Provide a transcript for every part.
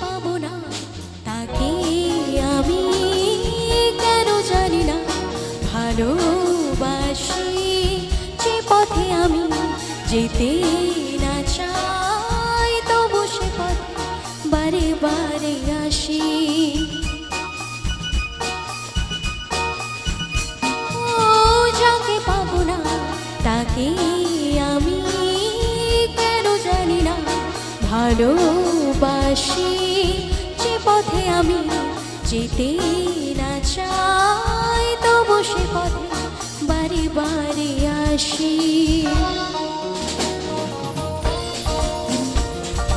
পাবো না তাকে আমি কেন জানি না ভালোবাসি যে পথে আমি যেতে না চাই তবু সে পথে বারে বারে আসি যাকে পাবো না তাকে আমি কেন জানি না ভালোবাসি যে পথে আমি যেতে না চাই তবু সে পথে বারে বারে আসি।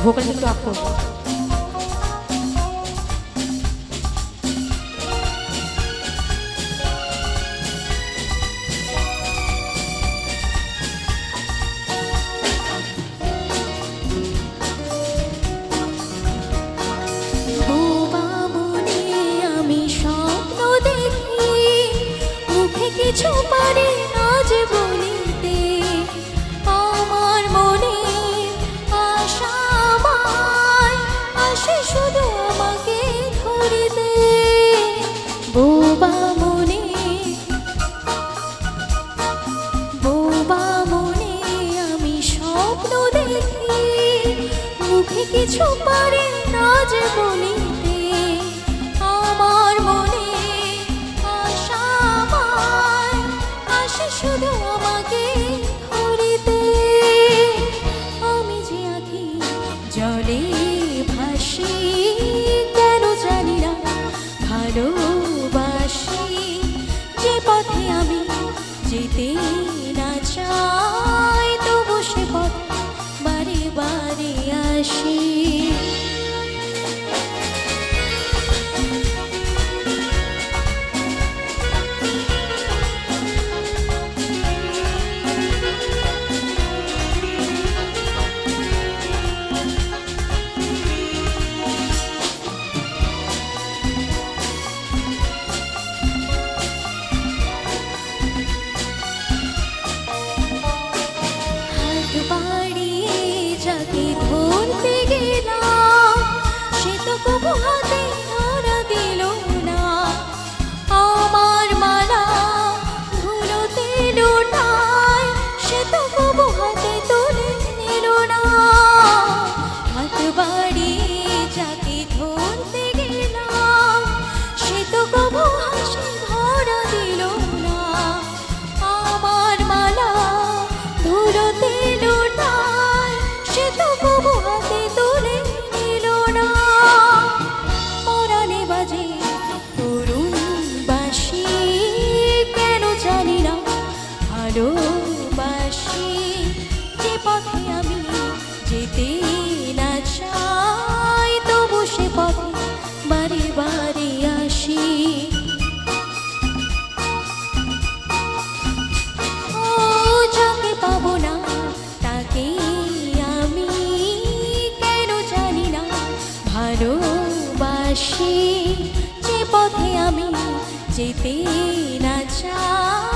ভোকাল কিন্তু আপ করবো। কিছু পারে আজ বলিতে আমার মনে আশা আমায় আসে শুধু আমাকে ধরিতে বোবা মনে আমি স্বপ্ন দেখি মুখে কিছু পারে আজ বলিতে আমার মনে শুধু আমাকে ধরিতে আমি যে আঁখি জলে ভাসি কেন জানি না ভালোবাসি যে পথে আমি যেতে না চাই তবু সে পথ বারে বারে আসি। যাকে ধরতে গেলাম সে তো কবু হাতে ধরা দিল না আমার মালা ধুলোতে লুটায় সে তো কবু হাতে তুলে নিল না হাত বাড়িয়ে যাকে ধরতে গেলাম সে তো কবু হাসি ধরা দিল না আমার মালা ধুলোতে লুটায় সে তো কবু হাতে তুলে নিল না পরাণে বাজে তরুণ বাসি কেন জানি না ভালোবাসি যে পথে আমি যেতে না চাই তবু সে পথে বারে বারে আসি। যাকে পাবো না তাকে আমি কেন জানি না ভালোবাসি যে পথে আমি যেতে না চাই